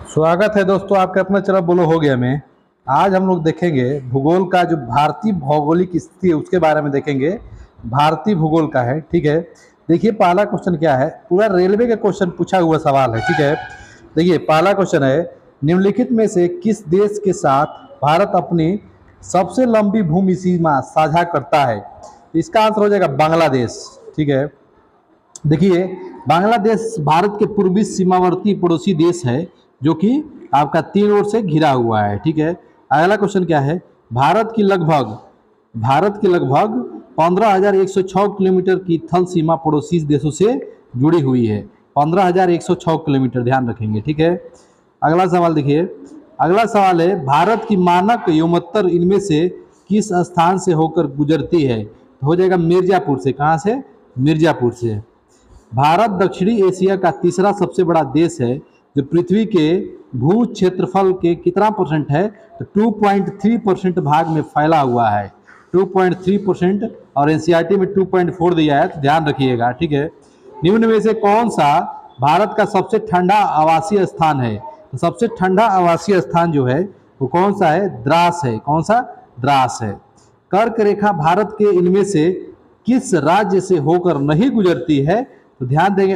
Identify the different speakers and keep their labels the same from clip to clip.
Speaker 1: स्वागत है दोस्तों आपका अपना चैनल बोलो हो गया में। आज हम लोग देखेंगे भूगोल का जो भारतीय भौगोलिक स्थिति है उसके बारे में देखेंगे। भारतीय भूगोल का है, ठीक है। देखिए पहला क्वेश्चन क्या है, पूरा रेलवे का क्वेश्चन पूछा हुआ सवाल है, ठीक है। देखिए पहला क्वेश्चन है, निम्नलिखित में से किस देश के साथ भारत अपनी सबसे लंबी भूमि सीमा साझा करता है। इसका आंसर हो जाएगा बांग्लादेश, ठीक है। देखिए बांग्लादेश भारत के पूर्वी सीमावर्ती पड़ोसी देश है जो कि आपका तीन ओर से घिरा हुआ है, ठीक है। अगला क्वेश्चन क्या है, भारत की लगभग 15,106 किलोमीटर की थल सीमा पड़ोसी देशों से जुड़ी हुई है। 15,106 किलोमीटर ध्यान रखेंगे, ठीक है। अगला सवाल देखिए, अगला सवाल है, भारत की मानक योमोत्तर इनमें से किस स्थान से होकर गुजरती है। तो हो जाएगा मिर्जापुर से। कहाँ से? मिर्जापुर से। भारत दक्षिणी एशिया का तीसरा सबसे बड़ा देश है जो पृथ्वी के भू क्षेत्रफल के कितना परसेंट है, तो 2.3% भाग में फैला हुआ है। 2.3% और एनसीईआरटी में 2.4 दिया है, तो ध्यान रखिएगा, ठीक है। निम्न में से कौन सा भारत का सबसे ठंडा आवासीय स्थान है। तो सबसे ठंडा आवासीय स्थान जो है वो कौन सा है? द्रास है। कौन सा? द्रास है। कर्क रेखा भारत के इनमें से किस राज्य से होकर नहीं गुजरती है। तो ध्यान देंगे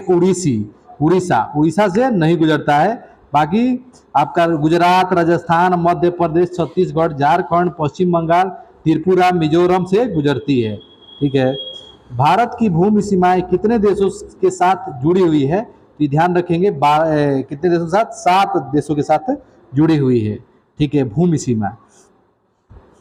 Speaker 1: उड़ीसा से नहीं गुजरता है। बाकी आपका गुजरात, राजस्थान, मध्य प्रदेश, छत्तीसगढ़, झारखंड, पश्चिम बंगाल, त्रिपुरा, मिजोरम से गुजरती है, ठीक है। भारत की भूमि सीमाएं कितने देशों के साथ जुड़ी हुई है। तो ध्यान रखेंगे कितने देशों के साथ? 7 देशों के साथ जुड़ी हुई है, ठीक है। भूमि सीमा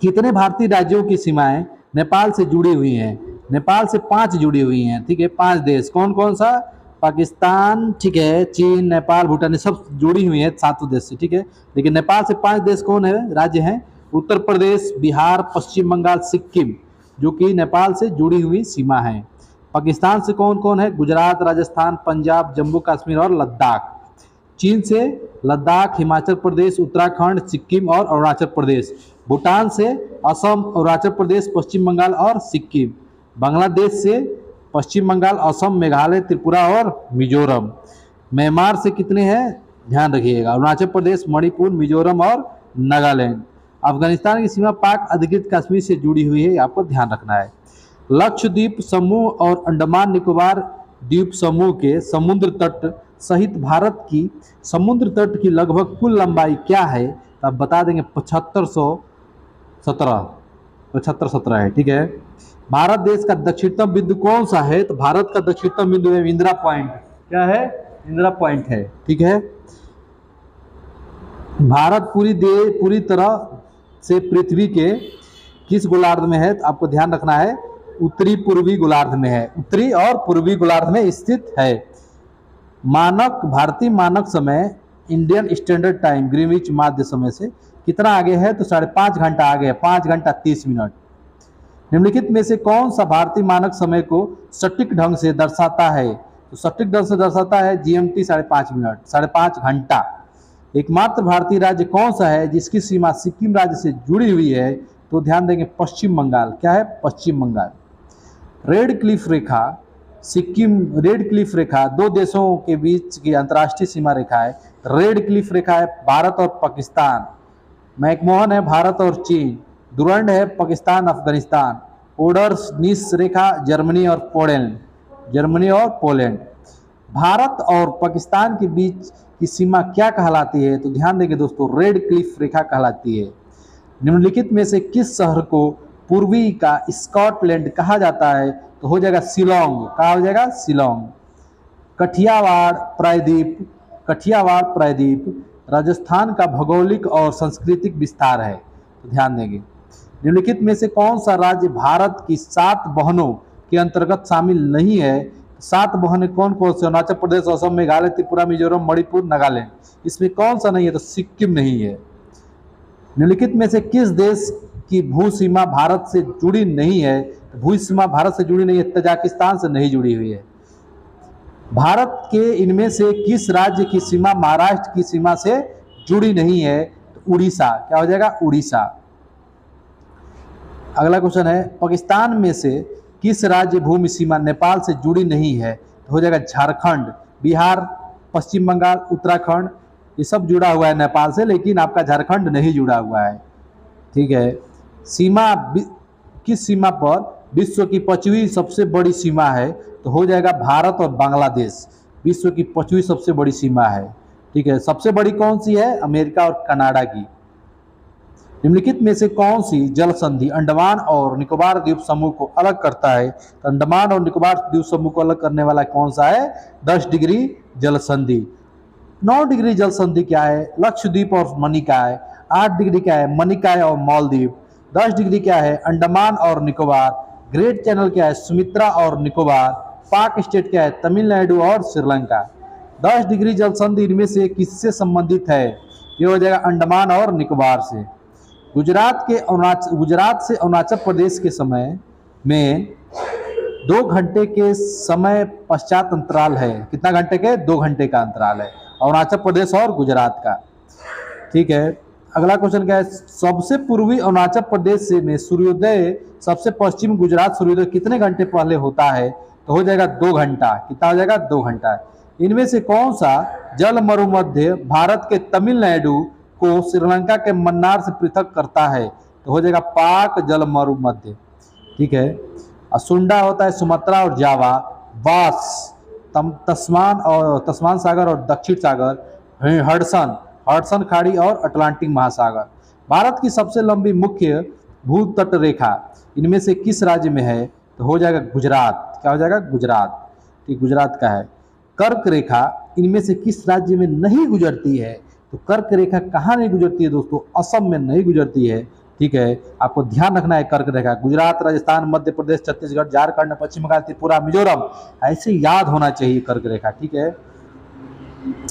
Speaker 1: कितने भारतीय राज्यों की सीमाएं नेपाल से जुड़ी हुई हैं। नेपाल से 5 जुड़ी हुई हैं, ठीक है। 5 देश कौन कौन सा? पाकिस्तान, ठीक है, चीन, नेपाल, भूटान, सब जुड़ी हुई हैं 7 देश से, ठीक है। लेकिन नेपाल से 5 देश कौन है? राज्य हैं उत्तर प्रदेश, बिहार, पश्चिम बंगाल, सिक्किम, जो कि नेपाल से जुड़ी हुई सीमा है। पाकिस्तान से कौन कौन है? गुजरात, राजस्थान, पंजाब, जम्मू कश्मीर और लद्दाख। चीन से लद्दाख, हिमाचल प्रदेश, उत्तराखंड, सिक्किम और अरुणाचल प्रदेश। भूटान से असम, अरुणाचल प्रदेश, पश्चिम बंगाल और सिक्किम। बांग्लादेश से पश्चिम बंगाल, असम, मेघालय, त्रिपुरा और मिजोरम। म्यांमार से कितने हैं? ध्यान रखिएगा, अरुणाचल प्रदेश, मणिपुर, मिजोरम और नागालैंड। अफगानिस्तान की सीमा पाक अधिकृत कश्मीर से जुड़ी हुई है, आपको ध्यान रखना है। लक्षद्वीप समूह और अंडमान निकोबार द्वीप समूह के समुद्र तट सहित भारत की समुद्र तट की लगभग कुल लंबाई क्या है। तो आप बता देंगे 7517 है, ठीक है। भारत देश का दक्षिणतम बिंदु कौन सा है। तो भारत का दक्षिणतम बिंदु है इंदिरा पॉइंट। क्या है? इंदिरा पॉइंट है, ठीक है। भारत पूरी तरह से पृथ्वी के किस गोलार्ध में है। तो आपको ध्यान रखना है उत्तरी पूर्वी गोलार्ध में है। उत्तरी और पूर्वी गोलार्ध में स्थित है। भारतीय मानक समय इंडियन स्टैंडर्ड टाइम ग्रीनविच माध्य समय से कितना आगे है। तो 5.5 घंटा आगे है, 5 घंटा 30 मिनट। निम्नलिखित में से कौन सा भारतीय मानक समय को सटीक ढंग से दर्शाता है। तो सटीक ढंग से दर्शाता है GMT 5.5 मिनट, 5.5 घंटा। एकमात्र भारतीय राज्य कौन सा है जिसकी सीमा सिक्किम राज्य से जुड़ी हुई है। तो ध्यान देंगे पश्चिम बंगाल। क्या है? पश्चिम बंगाल। रेड क्लिफ रेखा 2 देशों के बीच की अंतर्राष्ट्रीय सीमा रेखा है। रेड क्लिफ रेखा है भारत और पाकिस्तान। मैकमोहन है भारत और चीन। डुरंड है पाकिस्तान अफगानिस्तान। ओडर्स रेखा जर्मनी और पोलैंड। भारत और पाकिस्तान के बीच की सीमा क्या कहलाती है। तो ध्यान देंगे दोस्तों, रेड क्लिफ रेखा कहलाती है। निम्नलिखित में से किस शहर को पूर्वी का स्कॉटलैंड कहा जाता है। तो हो जाएगा शिलोंग। कहा हो जाएगा? शिलोंग। कठियावाड़ प्रायद्वीप राजस्थान का भौगोलिक और सांस्कृतिक विस्तार है। तो ध्यान देंगे, निम्नलिखित में से कौन सा राज्य भारत की 7 बहनों के अंतर्गत शामिल नहीं है। 7 बहनें कौन कौन से? अरुणाचल प्रदेश, असम, मेघालय, त्रिपुरा, मिजोरम, मणिपुर, नागालैंड। इसमें कौन सा नहीं है? तो सिक्किम नहीं है। निम्नलिखित में से किस देश की भू सीमा भारत से जुड़ी नहीं है। तो भू सीमा भारत से जुड़ी नहीं है, तजाकिस्तान से नहीं जुड़ी हुई है। भारत के इनमें से किस राज्य की सीमा महाराष्ट्र की सीमा से जुड़ी नहीं है। तो उड़ीसा। क्या हो जाएगा? उड़ीसा। अगला क्वेश्चन है, पाकिस्तान में से किस राज्य भूमि सीमा नेपाल से जुड़ी नहीं है। तो हो जाएगा झारखंड, बिहार, पश्चिम बंगाल, उत्तराखंड ये सब जुड़ा हुआ है नेपाल से, लेकिन आपका झारखंड नहीं जुड़ा हुआ है। ठीक है, सीमा किस सीमा पर विश्व की 5वीं सबसे बड़ी सीमा है? तो हो जाएगा भारत और बांग्लादेश विश्व की 5वीं सबसे बड़ी सीमा है। ठीक है, सबसे बड़ी कौन सी है? अमेरिका और कनाडा की। निम्नलिखित में से कौन सी जल संधि अंडमान और निकोबार द्वीप समूह को अलग करता है? तो अंडमान और निकोबार द्वीप समूह को अलग करने वाला कौन सा है? 10 डिग्री जल संधि। 9 डिग्री जल संधि क्या है? लक्षद्वीप और मणिकाय। 8 डिग्री क्या है? मणिकाय और मालदीव। 10 डिग्री क्या है? अंडमान और निकोबार। ग्रेट चैनल क्या है? सुमित्रा और निकोबार। पाक स्टेट क्या है? तमिलनाडु और श्रीलंका। 10 डिग्री जल संधि इनमें से किससे संबंधित है? ये हो जाएगा अंडमान और निकोबार से। गुजरात से अरुणाचल प्रदेश के समय में 2 घंटे के समय पश्चात अंतराल है। कितना घंटे के? 2 घंटे का अंतराल है अरुणाचल प्रदेश और गुजरात का। ठीक है, अगला क्वेश्चन क्या है? सबसे पूर्वी अरुणाचल प्रदेश से में सूर्योदय सबसे पश्चिम गुजरात सूर्योदय कितने घंटे पहले होता है? तो हो जाएगा 2 घंटा। कितना हो जाएगा? 2 घंटा। इनमें से कौन सा जल मरुमध्य भारत के तमिलनाडु को श्रीलंका के मन्नार से पृथक करता है? तो हो जाएगा पाक जल मरुमध्य। ठीक है, असुंडा होता है सुमात्रा और जावा। वास तस्मान सागर और दक्षिण सागर। हडसन खाड़ी और अटलांटिक महासागर। भारत की सबसे लंबी मुख्य भूतट रेखा इनमें से किस राज्य में है? तो हो जाएगा गुजरात। क्या हो जाएगा? गुजरात। ठीक, गुजरात का है। कर्क रेखा इनमें से किस राज्य में नहीं गुजरती है? तो कर्क रेखा कहाँ नहीं गुजरती है दोस्तों? असम में नहीं गुजरती है। ठीक है, आपको ध्यान रखना है कर्क रेखा गुजरात, राजस्थान, मध्य प्रदेश, छत्तीसगढ़, झारखंड, पश्चिम बंगाल, त्रिपुरा, मिजोरम, ऐसे याद होना चाहिए कर्क रेखा। ठीक है,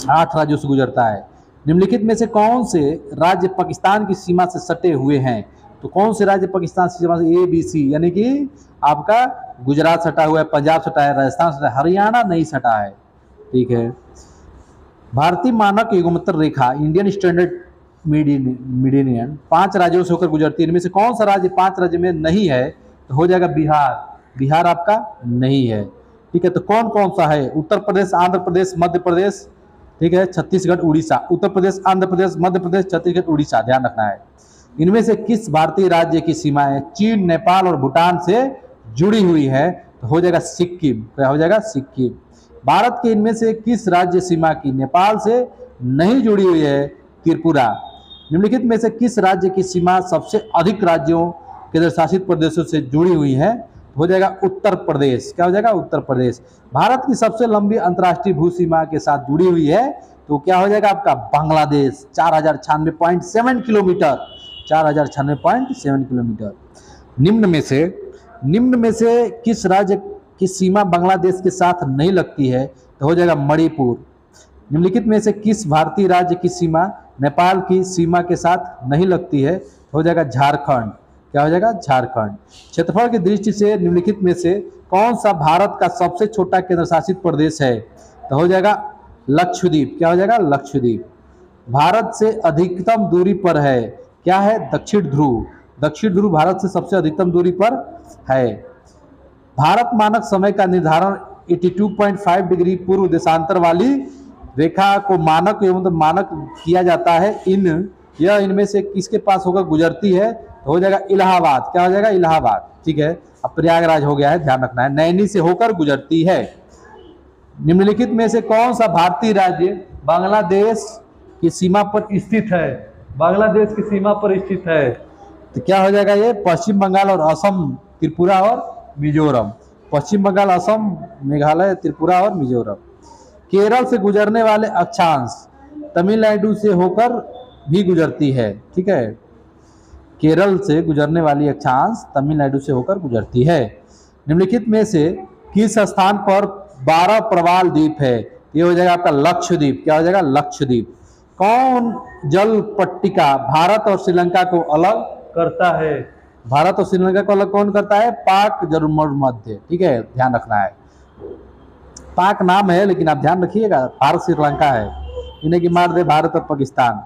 Speaker 1: 8 राज्यों से गुजरता है। निम्नलिखित में से कौन से राज्य पाकिस्तान की सीमा से सटे हुए हैं? तो कौन से राज्य पाकिस्तान की सीमा से? ABC, यानी कि आपका गुजरात सटा हुआ है, पंजाब सटा है, राजस्थान सटा है, हरियाणा नहीं सटा है। ठीक है, भारतीय मानक युग्मोत्तर रेखा इंडियन स्टैंडर्ड मीडियन 5 राज्यों से होकर गुजरती है। इनमें से कौन सा राज्य 5 राज्य में नहीं है? तो हो जाएगा बिहार। बिहार आपका नहीं है। ठीक है, तो कौन कौन सा है? उत्तर प्रदेश, आंध्र प्रदेश, मध्य प्रदेश, ठीक है, छत्तीसगढ़, उड़ीसा। उत्तर प्रदेश, आंध्र प्रदेश, मध्य प्रदेश, छत्तीसगढ़, उड़ीसा, ध्यान रखना है। इनमें से किस भारतीय राज्य की सीमाएं चीन, नेपाल और भूटान से जुड़ी हुई है? तो हो जाएगा सिक्किम। क्या हो जाएगा? सिक्किम। भारत के इनमें से किस राज्य सीमा की नेपाल से नहीं जुड़ी हुई है? त्रिपुरा। निम्नलिखित में से किस राज्य की सीमा सबसे अधिक राज्यों केंद्र शासित प्रदेशों से जुड़ी हुई है? हो जाएगा उत्तर प्रदेश। क्या हो जाएगा? उत्तर प्रदेश। भारत की सबसे लंबी अंतर्राष्ट्रीय भू सीमा के साथ जुड़ी हुई है तो क्या हो जाएगा आपका? बांग्लादेश। 4096.7 किलोमीटर। 4096.7 किलोमीटर। निम्न में से किस राज्य की सीमा बांग्लादेश के साथ नहीं लगती है? तो हो जाएगा मणिपुर। निम्नलिखित में से किस भारतीय राज्य की सीमा नेपाल की सीमा के साथ नहीं लगती है? हो जाएगा झारखंड। क्या हो जाएगा? झारखंड। क्षेत्रफल की दृष्टि से निम्नलिखित में से कौन सा भारत का सबसे छोटा केंद्र शासित प्रदेश है? तो हो जाएगा लक्षद्वीप। क्या हो जाएगा? लक्षद्वीप। भारत से अधिकतम दूरी पर है, क्या है? दक्षिण ध्रुव। दक्षिण ध्रुव भारत से सबसे अधिकतम दूरी पर है। भारत मानक समय का निर्धारण 82.5 डिग्री पूर्व देशांतर वाली रेखा को मानक एवं मानक किया जाता है। इनमें से किसके पास होकर गुजरती है? तो हो जाएगा इलाहाबाद। क्या हो जाएगा? इलाहाबाद। ठीक है, अब प्रयागराज हो गया है, ध्यान रखना है। नैनी से होकर गुजरती है। निम्नलिखित में से कौन सा भारतीय राज्य बांग्लादेश की सीमा पर स्थित है? बांग्लादेश की सीमा पर स्थित है तो क्या हो जाएगा? ये पश्चिम बंगाल और असम, त्रिपुरा और मिजोरम। पश्चिम बंगाल, असम, मेघालय, त्रिपुरा और मिजोरम। केरल से गुजरने वाले अक्षांश तमिलनाडु से होकर भी गुजरती है। ठीक है, केरल से गुजरने वाली अक्षांश तमिलनाडु से होकर गुजरती है। निम्नलिखित में से किस स्थान पर 12 प्रवाल द्वीप है? ये हो जाएगा आपका लक्षद्वीप। क्या हो जाएगा? लक्षद्वीप। कौन जल पट्टिका भारत और श्रीलंका को अलग करता है? भारत और श्रीलंका को अलग कौन करता है? पाक जल मरुमध्य। ठीक है, ध्यान रखना है। पाक नाम है लेकिन आप ध्यान रखिएगा भारत श्रीलंका है। इन्हें की मार दे भारत और पाकिस्तान।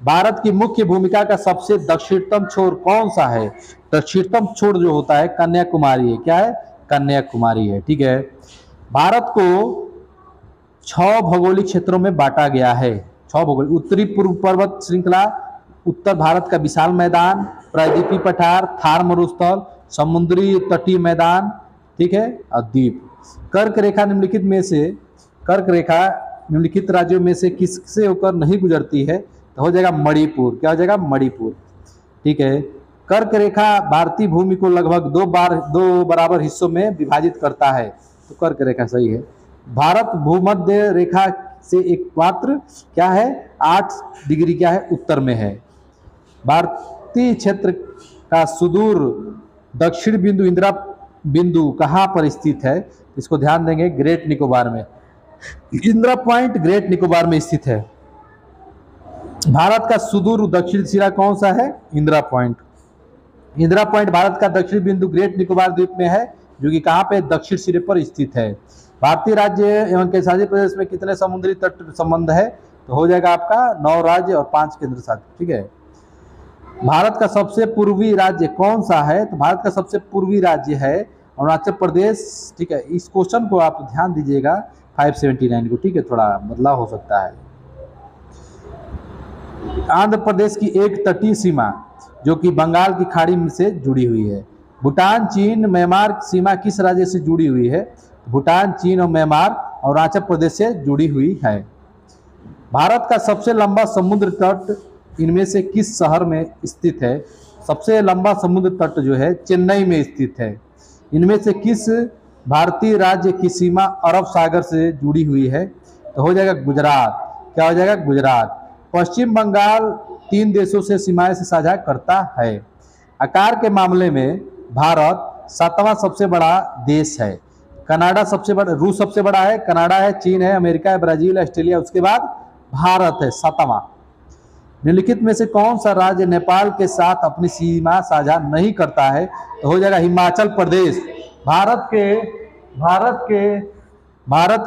Speaker 1: भारत की मुख्य भूमिका का सबसे दक्षिणतम छोर कौन सा है? दक्षिणतम छोर जो होता है कन्याकुमारी है। क्या है? कन्याकुमारी है। ठीक है, भारत को 6 भौगोलिक क्षेत्रों में बांटा गया है। भौगोलिक, उत्तरी पूर्व पर्वत श्रृंखला, उत्तर भारत का विशाल मैदान, प्रायद्वीपीय पठार, थार मरुस्थल, समुद्री तटीय मैदान, ठीक है, और द्वीप। कर्क रेखा निम्नलिखित में से, कर्क रेखा निम्नलिखित राज्यों में से किससे होकर नहीं गुजरती है? तो हो जाएगा मणिपुर। क्या हो जाएगा? मणिपुर, ठीक है। कर्क रेखा भारतीय भूमि को लगभग दो बराबर हिस्सों में विभाजित करता है, तो कर्क रेखा सही है। भारत भूमध्य रेखा से एकमात्र क्या है? 8 डिग्री क्या है? उत्तर में है। भारतीय क्षेत्र का सुदूर दक्षिण बिंदु इंदिरा बिंदु कहाँ पर स्थित है? इसको ध्यान देंगे, ग्रेट निकोबार में। इंदिरा पॉइंट ग्रेट निकोबार में स्थित है। भारत का सुदूर दक्षिण सिरा कौन सा है? इंदिरा पॉइंट। इंदिरा पॉइंट भारत का दक्षिण बिंदु ग्रेट निकोबार द्वीप में है, जो कि कहाँ पे? दक्षिण सिरे पर स्थित है। भारतीय राज्य एवं केंद्रशासित प्रदेश में कितने समुद्री तट संबंध है? तो हो जाएगा आपका 9 राज्य और 5 केंद्र शासित, ठीक है। भारत का सबसे पूर्वी राज्य कौन सा है? तो भारत का सबसे पूर्वी राज्य है अरुणाचल प्रदेश, ठीक है। इस क्वेश्चन को आप ध्यान दीजिएगा 579 को, ठीक है, थोड़ा बदलाव हो सकता है। आंध्र प्रदेश की एक तटीय सीमा जो कि बंगाल की खाड़ी से जुड़ी हुई है। भूटान, चीन, म्यांमार सीमा किस राज्य से जुड़ी हुई है? भूटान, चीन और म्यांमार अरुणाचल प्रदेश से जुड़ी हुई है। भारत का सबसे लंबा समुद्र तट इनमें से किस शहर में स्थित है? सबसे लंबा समुद्र तट जो है चेन्नई में स्थित है। इनमें से किस भारतीय राज्य की सीमा अरब सागर से जुड़ी हुई है? तो हो जाएगा गुजरात। क्या हो जाएगा? गुजरात। पश्चिम बंगाल 3 देशों से सीमाएं से साझा करता है। आकार के मामले में भारत 7वां सबसे बड़ा देश है। कनाडा सबसे बड़ा, रूस सबसे बड़ा है, कनाडा है, चीन है, अमेरिका है, ब्राजील, ऑस्ट्रेलिया, उसके बाद भारत है 7वां। निम्नलिखित में से कौन सा राज्य नेपाल के साथ अपनी सीमा साझा नहीं करता है? तो हो जाएगा हिमाचल प्रदेश। भारत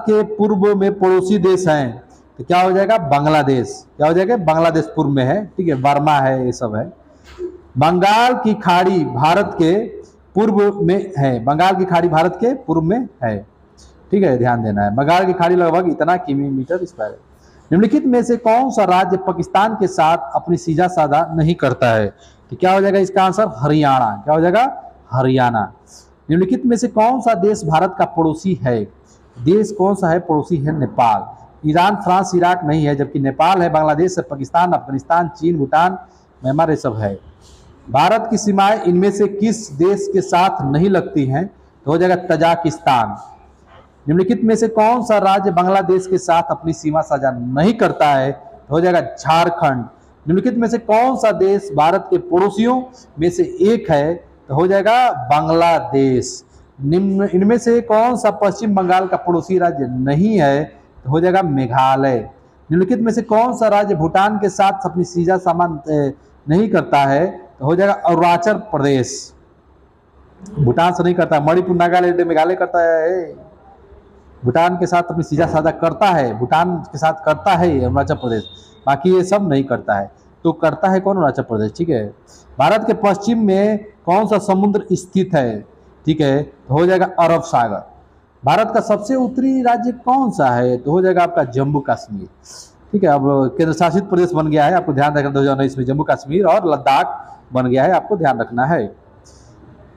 Speaker 1: के पूर्व में पड़ोसी देश हैं, तो क्या हो जाएगा? बांग्लादेश। क्या हो जाएगा? बांग्लादेश पूर्व में है, ठीक है, बर्मा है, ये सब है। बंगाल की खाड़ी भारत के पूर्व में है। बंगाल की खाड़ी भारत के पूर्व में है, ठीक है, ध्यान देना है। बंगाल की खाड़ी लगभग इतना किलोमीटर स्क्वायर है। निम्नलिखित में से कौन सा राज्य पाकिस्तान के साथ अपनी सीमा साझा नहीं करता है? तो क्या हो जाएगा इसका आंसर? हरियाणा। क्या हो जाएगा? हरियाणा। निम्नलिखित में से कौन सा देश भारत का पड़ोसी है? देश कौन सा है? पड़ोसी है नेपाल। ईरान, फ्रांस, इराक नहीं है, जबकि नेपाल है, बांग्लादेश है, पाकिस्तान, अफगानिस्तान, चीन, भूटान, म्यांमार, ये सब है। भारत की सीमाएं इनमें से किस देश के साथ नहीं लगती हैं? तो हो जाएगा तजाकिस्तान। निम्नलिखित में से कौन सा राज्य बांग्लादेश के साथ अपनी सीमा साझा नहीं करता है? तो हो जाएगा झारखंड। निम्नलिखित में से कौन सा देश भारत के पड़ोसियों में से एक है? तो हो जाएगा बांग्लादेश। इनमें से कौन सा पश्चिम बंगाल का पड़ोसी राज्य नहीं है? तो हो जाएगा मेघालय। निम्नलिखित में से कौन सा राज्य भूटान के साथ अपनी सीमा सामान नहीं करता है? तो हो जाएगा अरुणाचल प्रदेश। भूटान से नहीं करता, मणिपुर, नागालैंड, मेघालय करता है। भूटान के साथ अपनी सीमा साझा करता है, भूटान के साथ करता है अरुणाचल प्रदेश, बाकी ये सब नहीं करता है। तो करता है कौन? अरुणाचल प्रदेश, ठीक है। भारत के पश्चिम में कौन सा समुद्र स्थित है? ठीक है, तो हो जाएगा अरब सागर। भारत का सबसे उत्तरी राज्य कौन सा है? तो हो जाएगा आपका जम्मू कश्मीर, ठीक है। अब केंद्र शासित प्रदेश बन गया है, आपको ध्यान रखना 2019 में जम्मू कश्मीर और लद्दाख बन गया है, आपको ध्यान रखना है।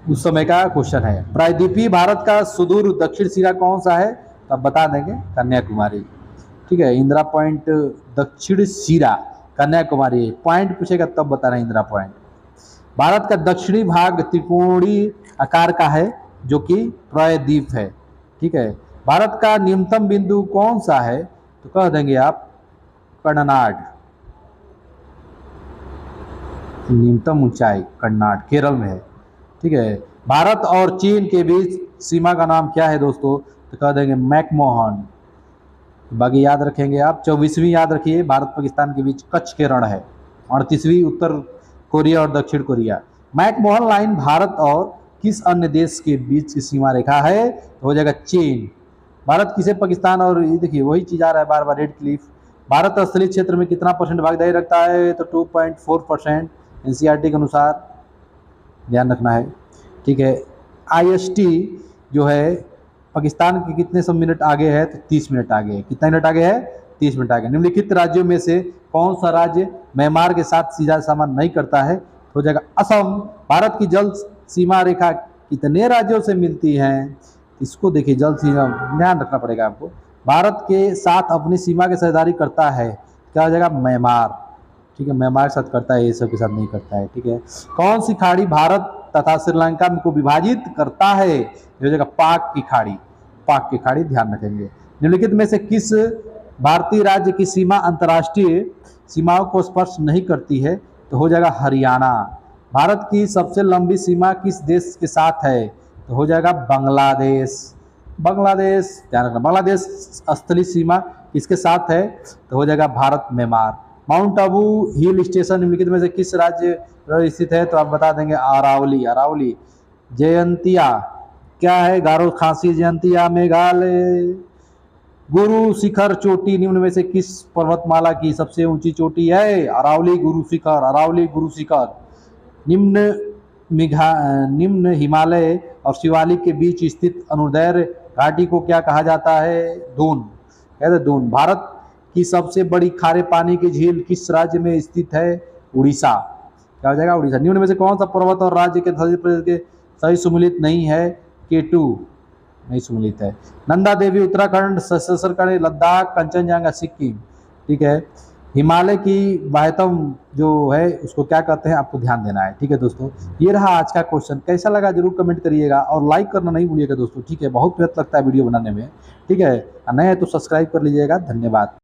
Speaker 1: उस समय का क्वेश्चन है। प्रायद्वीपीय भारत का सुदूर दक्षिण सिरा कौन सा है? तो आप बता देंगे कन्याकुमारी, ठीक है। इंदिरा पॉइंट दक्षिण सिरा कन्याकुमारी, पॉइंट पूछेगा तब बताना इंदिरा पॉइंट। भारत का दक्षिणी भाग त्रिकोणीय आकार का है, जो कि प्रायद्वीप है, ठीक है। भारत का न्यूनतम बिंदु कौन सा है? तो कह देंगे आप कर्नाड। न्यूनतम ऊंचाई कर्नाड केरल में है, ठीक है। भारत और चीन के बीच सीमा का नाम क्या है दोस्तों? तो कह देंगे मैकमोहन। बाकी याद रखेंगे आप। 24वीं याद रखिए, भारत पाकिस्तान के बीच कच्छ के रण है। 38वीं उत्तर कोरिया और दक्षिण कोरिया। मैकमोहन लाइन भारत और किस अन्य देश के बीच की सीमा रेखा है? तो हो जाएगा चीन। भारत किसे पाकिस्तान और ये देखिए वही चीज आ रहा है बार बार, रेड क्लिफ। भारत स्थलीय क्षेत्र में कितना % भागीदारी रखता है? तो 2.4% एनसीईआरटी के अनुसार, ध्यान रखना है, ठीक है। IST जो है पाकिस्तान के कितने सौ मिनट आगे है? तो 30 मिनट आगे है। कितना मिनट आगे है? 30 मिनट आ गए। निम्नलिखित राज्यों में से कौन सा राज्य म्यांमार के साथ सीधा सामना नहीं करता है? हो जाएगा असम। भारत की जल सीमा रेखा कितने राज्यों से मिलती है? इसको देखिए, जल सीमा ध्यान रखना पड़ेगा आपको। भारत के साथ अपनी सीमा की साझेदारी करता है, क्या हो जाएगा? म्यांमार। ठीक है, म्यांमार के साथ करता है, ये सब के साथ नहीं करता है। ठीक है, कौन सी खाड़ी भारत तथा श्रीलंका को विभाजित करता है? ये हो जाएगा पाक की खाड़ी। पाक की खाड़ी, ध्यान रखेंगे। निम्नलिखित में से किस भारतीय राज्य की सीमा अंतर्राष्ट्रीय सीमाओं को स्पर्श नहीं करती है? तो हो जाएगा हरियाणा। भारत की सबसे लंबी सीमा किस देश के साथ है? तो हो जाएगा बांग्लादेश। बांग्लादेश, ध्यान रखना, बांग्लादेश स्थलीय सीमा किसके साथ है? तो हो जाएगा Bharat Myanmar. Mount Abu hill station निम्नलिखित में से किस राज्य पर स्थित है? तो आप बता देंगे अरावली। अरावली। जयंतिया क्या है? गारो खासी जयंतिया मेघालय। गुरु शिखर चोटी निम्न में से किस पर्वतमाला की सबसे ऊंची चोटी है? अरावली गुरु शिखर। अरावली गुरु शिखर। निम्न हिमालय और शिवालिक के बीच स्थित अरुणोदय घाटी को क्या कहा जाता है? दून। कहते हैं दून। भारत की सबसे बड़ी खारे पानी की झील किस राज्य में स्थित है? उड़ीसा। क्या हो जाएगा? उड़ीसा। निम्न में से कौन सा पर्वत और राज्य के सही सम्मिलित नहीं है? केटू नहीं सम्मिलित है। नंदा देवी उत्तराखंड, छत्तीसगढ़, लद्दाख, कंचनजंगा सिक्किम। ठीक है, हिमालय की महत्तम जो है उसको क्या कहते हैं, आपको ध्यान देना है। ठीक है दोस्तों, ये रहा आज का क्वेश्चन। कैसा लगा जरूर कमेंट करिएगा और लाइक करना नहीं भूलिएगा दोस्तों। ठीक है, बहुत मेहनत लगता है वीडियो बनाने में। ठीक है, नए हैं तो सब्सक्राइब कर लीजिएगा। धन्यवाद।